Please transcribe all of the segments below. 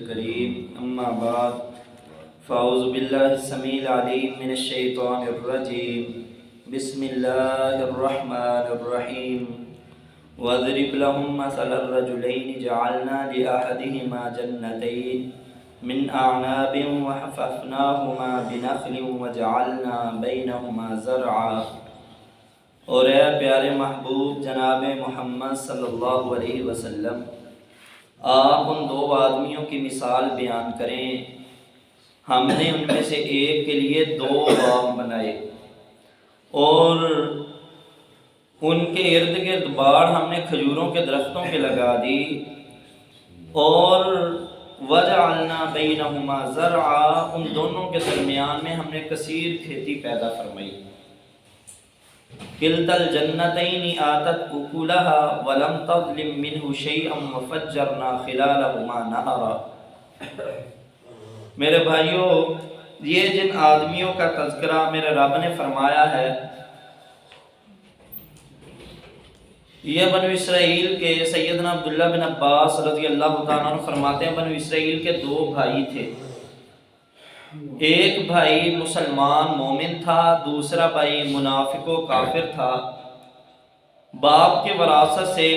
الكريم أما بعد فأعوذ بالله السميع العليم من الشيطان الرجيم بسم الله الرحمن الرحيم واضرب لهم مثل الرجلين جعلنا لأحدهما جنتين من أعناب وحففناهما بنخل وجعلنا بينهما زرعا۔ اور اے پیارے محبوب جناب محمد صلی اللہ علیہ وسلم، آپ ان دو آدمیوں کی مثال بیان کریں۔ ہم نے ان میں سے ایک کے لیے دو باغ بنائے اور ان کے ارد گرد باڑ ہم نے کھجوروں کے درختوں کے لگا دی، اور وجعلنا بینہما زرعا، ان دونوں کے درمیان میں ہم نے کثیر کھیتی پیدا فرمائی۔ کلتا الجنتین آتت اکلہا ولم تظلم منہ شیئا وفجرنا خلالہما نہرا۔ میرے بھائیوں، یہ جن آدمیوں کا تذکرہ میرے رب نے فرمایا ہے، یہ بنو اسرائیل کے سیدنا عبداللہ بن عباس رضی اللہ تعالیٰ عنہ فرماتے ہیں، بنو اسرائیل کے دو بھائی تھے۔ ایک بھائی مسلمان مومن تھا، دوسرا بھائی منافق و کافر تھا۔ باپ کے وراثت سے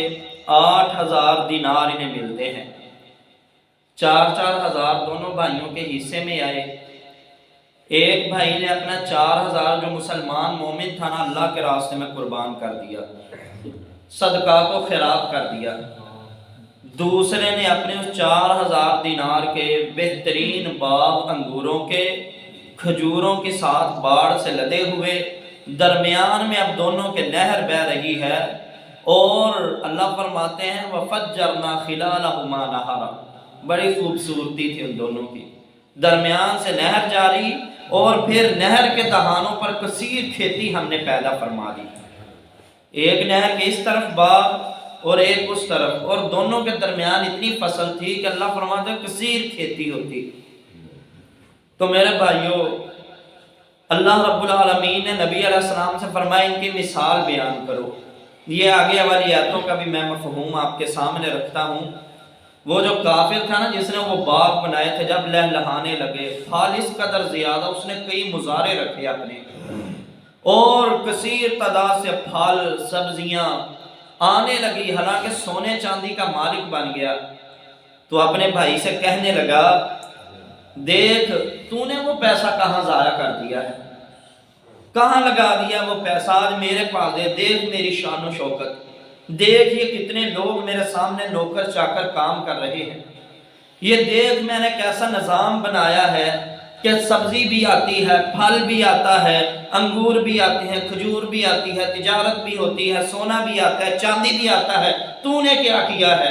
8,000 دینار انہیں ملتے ہیں، 4,000 دونوں بھائیوں کے حصے میں آئے۔ ایک بھائی نے اپنا 4,000 جو مسلمان مومن تھا نا، اللہ کے راستے میں قربان کر دیا، صدقات و خیرات کر دیا۔ دوسرے نے اپنے اس 4,000 دینار کے بہترین باغ انگوروں کے کھجوروں کے ساتھ باڑ سے لدے ہوئے، درمیان میں اب دونوں کے نہر بہ رہی ہے، اور اللہ فرماتے ہیں وَفَجَّرْنَا خِلَالَهُمَا نَهَرًا۔ بڑی خوبصورتی تھی ان دونوں کی، درمیان سے نہر جاری، اور پھر نہر کے دہانوں پر کثیر کھیتی ہم نے پیدا فرما دی۔ ایک نہر کے اس طرف باغ اور ایک اس طرف، اور دونوں کے درمیان اتنی فصل تھی کہ اللہ فرماتے ہیں کثیر کھیتی ہوتی۔ تو میرے بھائیوں، اللہ رب العالمین نے نبی علیہ السلام سے فرمایا ان کی مثال بیان کرو۔ یہ آگے والی آیتوں کا بھی میں مفہوم آپ کے سامنے رکھتا ہوں۔ وہ جو کافر تھا نا، جس نے وہ باغ بنائے تھے، جب لہلہانے لگے، پھل اس قدر زیادہ، اس نے کئی مزارے رکھے اپنے، اور کثیر تعداد سے پھل سبزیاں آنے لگی، حالانکہ سونے چاندی کا مالک بن گیا۔ تو اپنے بھائی سے کہنے لگا، دیکھ تو نے وہ پیسہ کہاں ضائع کر دیا ہے، کہاں لگا دیا وہ پیسہ، آج میرے پاس دے، دیکھ میری شان و شوکت، دیکھ یہ کتنے لوگ میرے سامنے نوکر چاکر کام کر رہے ہیں، یہ دیکھ میں نے کیسا نظام بنایا ہے کہ سبزی بھی آتی ہے، پھل بھی آتا ہے، انگور بھی آتے ہیں، کھجور بھی آتی ہے، تجارت بھی ہوتی ہے، سونا بھی آتا ہے، چاندی بھی آتا ہے، تو نے کیا کیا ہے؟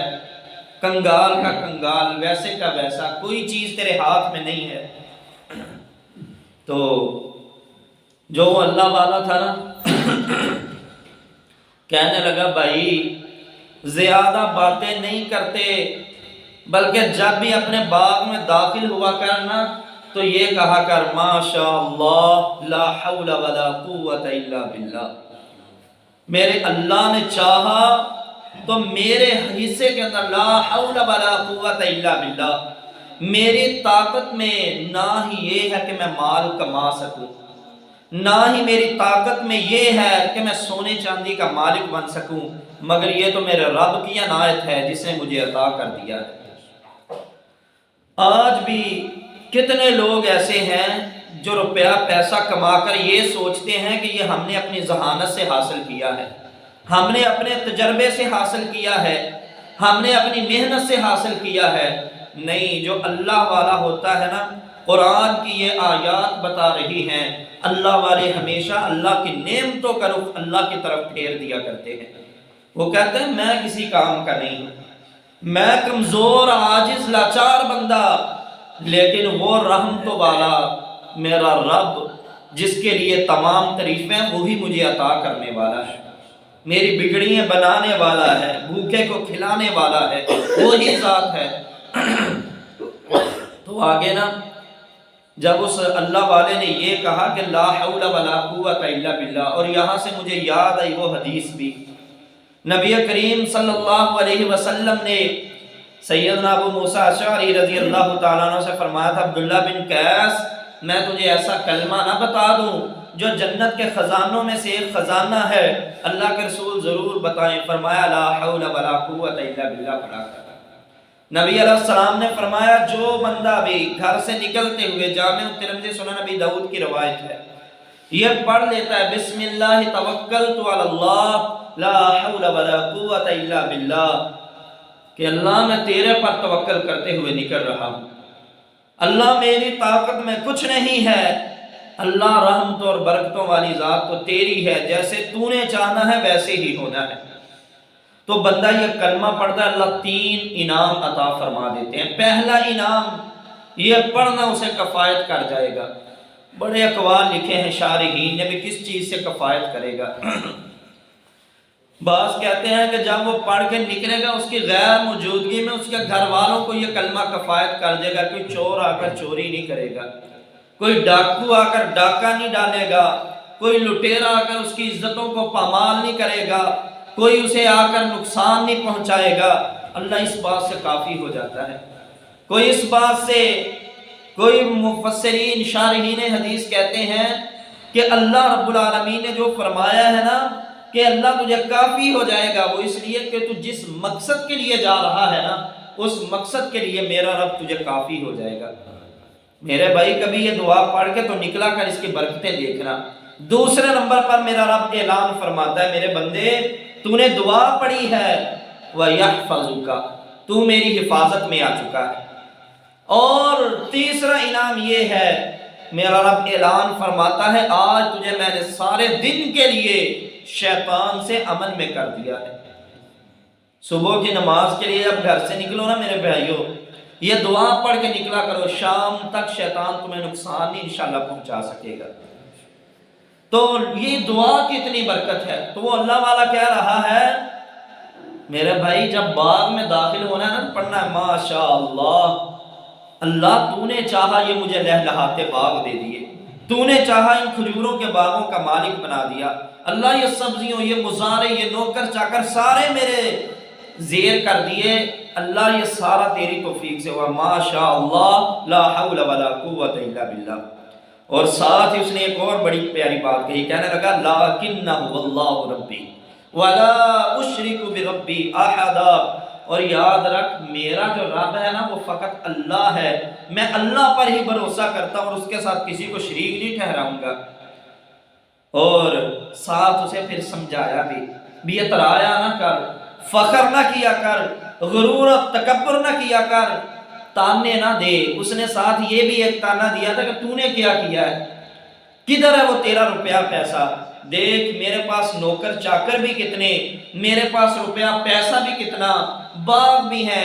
کنگال کا کنگال، ویسے کا ویسا، کوئی چیز تیرے ہاتھ میں نہیں ہے۔ تو جو اللہ والا تھا نا، کہنے لگا بھائی زیادہ باتیں نہیں کرتے، بلکہ جب بھی اپنے باغ میں داخل ہوا کرنا تو یہ کہا کر ماشاء اللہ لا حول ولا قوت الا باللہ، میرے اللہ نے چاہا تو میرے حصے کے اندر لا حول ولا قوت الا باللہ، میری طاقت میں نہ ہی یہ ہے کہ میں مال کما سکوں، نہ ہی میری طاقت میں یہ ہے کہ میں سونے چاندی کا مالک بن سکوں، مگر یہ تو میرے رب کی عنایت ہے جس نے مجھے عطا کر دیا ہے۔ آج بھی کتنے لوگ ایسے ہیں جو روپیہ پیسہ کما کر یہ سوچتے ہیں کہ یہ ہم نے اپنی ذہانت سے حاصل کیا ہے، ہم نے اپنے تجربے سے حاصل کیا ہے، ہم نے اپنی محنت سے حاصل کیا ہے۔ نہیں، جو اللہ والا ہوتا ہے نا، قرآن کی یہ آیات بتا رہی ہیں، اللہ والے ہمیشہ اللہ کی نعمتوں کا رخ اللہ کی طرف پھیر دیا کرتے ہیں۔ وہ کہتے ہیں میں کسی کام کا نہیں ہوں، میں کمزور عاجز لاچار بندہ، لیکن وہ رحمت والا میرا رب جس کے لیے تمام تعریفیں، وہی مجھے عطا کرنے والا ہے، میری بگڑیاں بنانے والا ہے، بھوکے کو کھلانے والا ہے، وہی ذات ہے۔ تو آگے نا، جب اس اللہ والے نے یہ کہا کہ لا حول ولا قوت الا باللہ، اور یہاں سے مجھے یاد آئی وہ حدیث بھی، نبی کریم صلی اللہ علیہ وسلم نے سیدنا ابو موسیٰ اشعری رضی اللہ تعالیٰ عنہ سے فرمایا تھا عبداللہ بن قیس میں تجھے ایسا کلمہ نہ بتا دوں جو جنت کے خزانوں میں سے ایک خزانہ ہے؟ اللہ کے رسول ضرور بتائیں۔ فرمایا لا حول ولا قوت الا باللہ پڑھا کر۔ نبی علیہ السلام نے فرمایا جو بندہ بھی گھر سے نکلتے ہوئے، جامع ترمذی سنن نبی داؤد کی روایت ہے، یہ پڑھ لیتا ہے بسم اللہ توکلت علی اللہ لا حول ولا قوت الا باللہ، کہ اللہ میں تیرے پر توکل کرتے ہوئے نکل رہا ہوں، اللہ میری طاقت میں کچھ نہیں ہے، اللہ رحمت اور برکتوں والی ذات تو تیری ہے، جیسے تو نے چاہنا ہے ویسے ہی ہونا ہے۔ تو بندہ یہ کلمہ پڑھتا ہے، اللہ 3 انعام عطا فرما دیتے ہیں۔ پہلا انعام، یہ پڑھنا اسے کفایت کر جائے گا۔ بڑے اقوال لکھے ہیں شارحین نے بھی کس چیز سے کفایت کرے گا۔ بعض کہتے ہیں کہ جب وہ پڑھ کے نکلے گا اس کی غیر موجودگی میں اس کے گھر والوں کو یہ کلمہ کفایت کر دے گا۔ کوئی چور آ کر چوری نہیں کرے گا، کوئی ڈاکو آ کر ڈاکہ نہیں ڈالے گا، کوئی لٹیرا آ کر اس کی عزتوں کو پامال نہیں کرے گا، کوئی اسے آ کر نقصان نہیں پہنچائے گا۔ اللہ اس بات سے کافی ہو جاتا ہے۔ کوئی اس بات سے، کوئی مفسرین شارحین حدیث کہتے ہیں کہ اللہ رب العالمین نے جو فرمایا ہے نا کہ اللہ تجھے کافی ہو جائے گا، وہ اس لیے کہ تو جس مقصد کے لیے جا رہا ہے نا اس مقصد کے لیے میرا رب تجھے کافی ہو جائے گا۔ میرے بھائی کبھی یہ دعا پڑھ کے تو نکلا کر اس کی برکتیں دیکھنا۔ دوسرے نمبر پر میرا رب اعلان فرماتا ہے میرے بندے تو نے دعا پڑھی ہے وَيَحْفَظُكَ، تو میری حفاظت میں آ چکا ہے۔ اور تیسرا انعام یہ ہے میرا رب اعلان فرماتا ہے آج تجھے میں نے سارے دن کے لیے شیطان سے امن میں کر دیا ہے۔ صبح کی نماز کے لیے اب گھر سے نکلو نا میرے بھائیو، یہ دعا پڑھ کے نکلا کرو، شام تک شیطان تمہیں نقصان نہیں انشاءاللہ پہنچا سکے گا۔ تو یہ دعا کی اتنی برکت ہے۔ تو وہ اللہ والا کہہ رہا ہے میرے بھائی جب باغ میں داخل ہونا ہے نا پڑھنا ہے ماشاءاللہ، اللہ تو نے چاہا یہ مجھے لہلہاتے باغ دے دیے، تو نے چاہا ان کھجوروں کے باغوں کا مالک بنا دیا، اللہ یہ سبزیوں، یہ مزارے، یہ نوکر چاکر سارے میرے زیر کر دیے، اللہ یہ سارا تیری توفیق سے ہوا، ماشاءاللہ لا حول ولا قوت الا باللہ۔ اور ساتھ ہی اس نے ایک اور بڑی پیاری بات کہی، کہنے لگا لَكِنَّهُ وَاللَّهُ رَبِّي وَلَا أُشْرِكُ بِرَبِّي أَحَدًا، اور یاد رکھ میرا جو رب ہے نا وہ فقط اللہ ہے، میں اللہ پر ہی بھروسہ کرتا ہوں اور اس کے ساتھ کسی کو شریک نہیں ٹھہراؤں گا۔ اور ساتھ اسے پھر سمجھایا بھی یہ ترایا نہ کر، فخر نہ کیا کر، غرور و تکبر نہ کیا کر، تانے نہ دے۔ اس نے ساتھ یہ بھی ایک تانا دیا تھا کہ تو نے کیا کیا ہے، کدھر ہے وہ تیرا روپیہ پیسہ؟ دیکھ میرے پاس نوکر چاکر بھی کتنے، میرے پاس روپیہ پیسہ بھی کتنا، باغ بھی ہے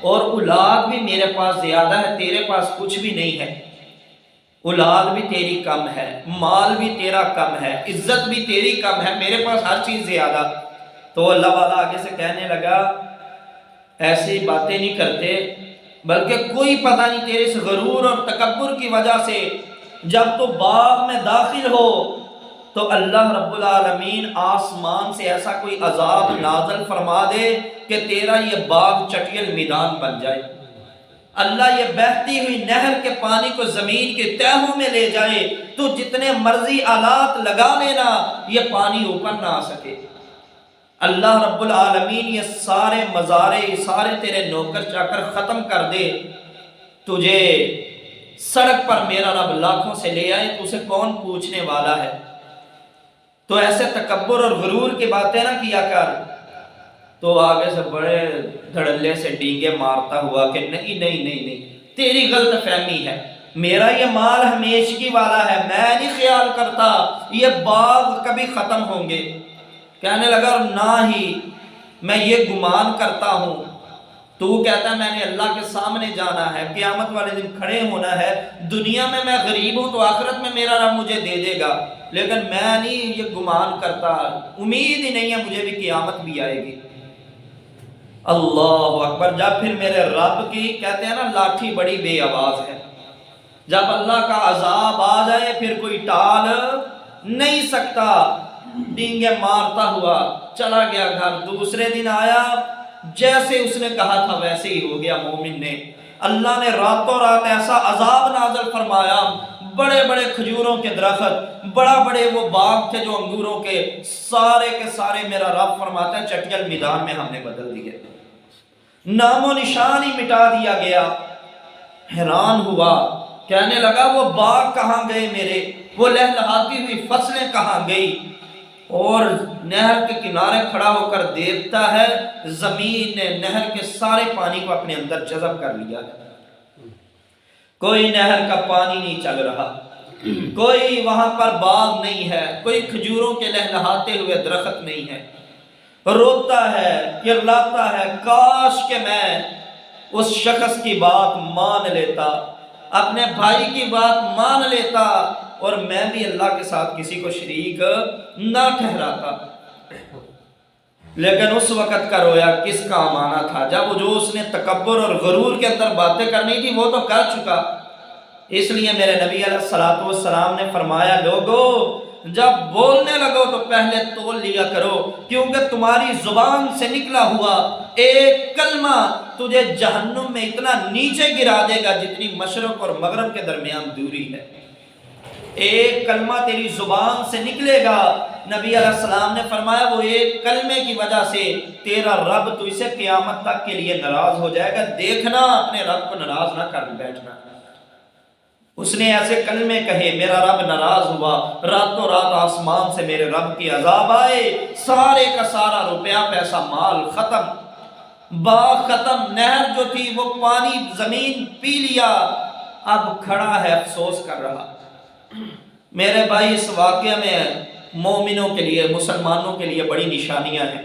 اور اولاد بھی میرے پاس زیادہ ہے، تیرے پاس کچھ بھی نہیں ہے، اولاد بھی تیری کم ہے، مال بھی تیرا کم ہے، عزت بھی تیری کم ہے، میرے پاس ہر چیز زیادہ۔ تو اللہ والا آگے سے کہنے لگا ایسی باتیں نہیں کرتے، بلکہ کوئی پتہ نہیں تیرے اس غرور اور تکبر کی وجہ سے جب تو باغ میں داخل ہو تو اللہ رب العالمین آسمان سے ایسا کوئی عذاب نازل فرما دے کہ تیرا یہ باغ چٹیل میدان بن جائے، اللہ یہ بہتی ہوئی نہر کے پانی کو زمین کے تہوں میں لے جائے، تو جتنے مرضی آلات لگا لینا یہ پانی اوپر نہ آ سکے۔ اللہ رب العالمین یہ سارے مزارے، سارے تیرے نوکر چاکر ختم کر دے، تجھے سڑک پر میرا رب لاکھوں سے لے آئے تو اسے کون پوچھنے والا ہے؟ تو ایسے تکبر اور غرور کی باتیں نہ کیا کر۔ تو آگے سے بڑے دھڑلے سے ڈینگے مارتا ہوا کہ نہیں نہیں نہیں نہیں، تیری غلط فہمی ہے، میرا یہ مال ہمیشگی والا ہے، میں نہیں خیال کرتا یہ باغ کبھی ختم ہوں گے۔ کہنے لگا نہ ہی میں یہ گمان کرتا ہوں، تو کہتا ہے میں نے اللہ کے سامنے جانا ہے، قیامت والے دن کھڑے ہونا ہے، دنیا میں میں غریب ہوں تو آخرت میں میرا رب مجھے دے دے گا، لیکن میں نہیں یہ گمان کرتا، امید ہی نہیں ہے مجھے بھی قیامت بھی آئے گی۔ اللہ اکبر۔ جب پھر میرے رب کی کہتے ہیں نا لاٹھی بڑی بے آواز ہے، جب اللہ کا عذاب آ جائے پھر کوئی ٹال نہیں سکتا، ڈینگے مارتا ہوا چلا گیا گھر۔ دوسرے دن آیا جیسے اس نے کہا تھا ویسے ہی ہو گیا مومن نے۔ اللہ نے راتوں رات ایسا عذاب نازل فرمایا، بڑے بڑے کھجوروں کے درخت، بڑے وہ باغ تھے جو انگوروں کے سارے میرا رب فرماتا ہے چٹیل میدان میں ہم نے بدل دیے، نام و نشان ہی مٹا دیا گیا۔ حیران ہوا، کہنے لگا وہ باغ کہاں گئے میرے، وہ لہلہاتی ہوئی فصلیں کہاں گئی؟ اور نہر کے کنارے کھڑا ہو کر دیکھتا ہے زمین نے نہر کے سارے پانی کو اپنے اندر جذب کر لیا ہے، کوئی نہر کا پانی نہیں چل رہا، کوئی وہاں پر باغ نہیں ہے، کوئی کھجوروں کے لہلہاتے ہوئے درخت نہیں ہے۔ روتا ہے، کرلاتا ہے، کاش کہ میں اس شخص کی بات مان لیتا، اپنے بھائی کی بات مان لیتا، اور میں بھی اللہ کے ساتھ کسی کو شریک نہ ٹھہراتا۔ لیکن اس وقت کا رویا کس کام آنا تھا، جب جو اس نے تکبر اور غرور کے اندر باتیں کرنی تھی وہ تو کر چکا۔ اس لیے میرے نبی علیہ السلام نے فرمایا، لوگو جب بولنے لگو تو پہلے تول لیا کرو، کیونکہ تمہاری زبان سے نکلا ہوا ایک کلمہ تجھے جہنم میں اتنا نیچے گرا دے گا جتنی مشرق اور مغرب کے درمیان دوری ہے۔ ایک کلمہ تیری زبان سے نکلے گا، نبی علیہ السلام نے فرمایا وہ ایک کلمے کی وجہ سے تیرا رب تو اسے قیامت تک کے لیے ناراض ہو جائے گا۔ دیکھنا اپنے رب کو ناراض نہ کر بیٹھنا۔ اس نے ایسے کلمے کہے، میرا رب ناراض ہوا، راتوں رات آسمان سے میرے رب کی عذاب آئے، سارے کا سارا روپیہ پیسہ مال ختم، باغ ختم، نہر جو تھی وہ پانی زمین پی لیا، اب کھڑا ہے افسوس کر رہا۔ میرے بھائی اس واقعے میں مومنوں کے لیے، مسلمانوں کے لیے بڑی نشانیاں ہیں۔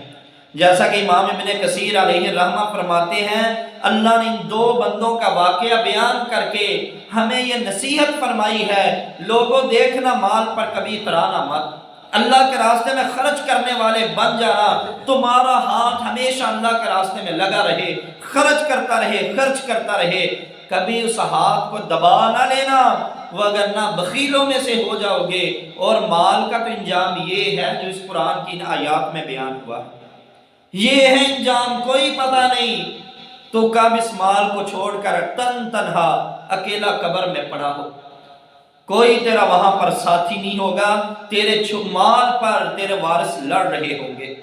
جیسا کہ امام ابن کثیر علیہ الرحمہ فرماتے ہیں، اللہ نے ان دو بندوں کا واقعہ بیان کر کے ہمیں یہ نصیحت فرمائی ہے، لوگوں دیکھنا مال پر کبھی اترانا مت، اللہ کے راستے میں خرچ کرنے والے بن جانا، تمہارا ہاتھ ہمیشہ اللہ کے راستے میں لگا رہے، خرچ کرتا رہے، کبھی اس ہاتھ کو دبا نہ لینا، وگرنہ بخیلوں میں سے ہو جاؤ گے۔ اور مال کا تو انجام یہ ہے جو اس قرآن کی ان آیات میں بیان ہوا، یہ ہے انجام، کوئی پتہ نہیں تو کب اس مال کو چھوڑ کر تنہا اکیلا قبر میں پڑا ہو، کوئی تیرا وہاں پر ساتھی نہیں ہوگا، تیرے مال پر تیرے وارث لڑ رہے ہوں گے۔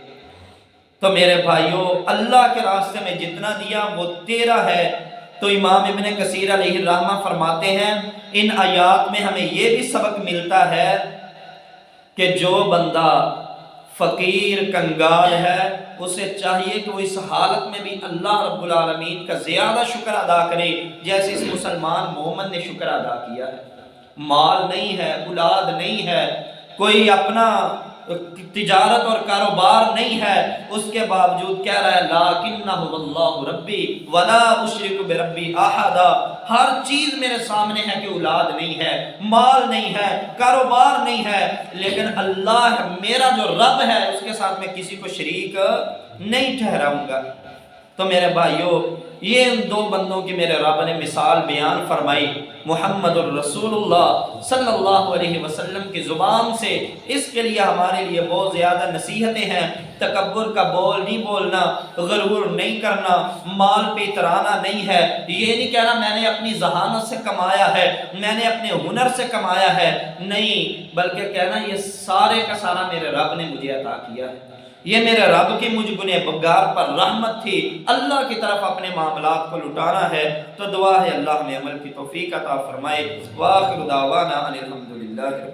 تو میرے بھائیوں، اللہ کے راستے میں جتنا دیا وہ تیرا ہے۔ تو امام ابن کثیر علیہ الرحمہ فرماتے ہیں، ان آیات میں ہمیں یہ بھی سبق ملتا ہے کہ جو بندہ فقیر کنگال ہے اسے چاہیے کہ وہ اس حالت میں بھی اللہ رب العالمین کا زیادہ شکر ادا کرے جیسے اس مسلمان مومن نے شکر ادا کیا ہے۔ مال نہیں ہے، اولاد نہیں ہے، کوئی اپنا تجارت اور کاروبار نہیں ہے، اس کے باوجود کہہ رہا ہے لَٰكِنَّهُ وَاللَّهُ رَبِّي وَلَا أُشْرِكُ بِرَبِّي أَحَدًا، ہر چیز میرے سامنے ہے کہ اولاد نہیں ہے، مال نہیں ہے، کاروبار نہیں ہے، لیکن اللہ میرا جو رب ہے اس کے ساتھ میں کسی کو شریک نہیں ٹھہراؤں گا۔ تو میرے بھائیوں، یہ ان دو بندوں کی میرے رب نے مثال بیان فرمائی محمد الرسول اللہ صلی اللہ علیہ وسلم کی زبان سے۔ اس کے لیے ہمارے لیے بہت زیادہ نصیحتیں ہیں۔ تکبر کا بول نہیں بولنا، غرور نہیں کرنا، مال پہ اترانا نہیں ہے، یہ نہیں کہنا میں نے اپنی ذہانت سے کمایا ہے، میں نے اپنے ہنر سے کمایا ہے، نہیں، بلکہ کہنا یہ سارے کا سارا میرے رب نے مجھے عطا کیا ہے، یہ میرے رب کی مجھ گنہگار پر رحمت تھی، اللہ کی طرف اپنے معاملات کو لٹانا ہے۔ تو دعا ہے اللہ ہمیں عمل کی توفیق عطا فرمائے۔ وآخر دعوانا ان الحمدللہ۔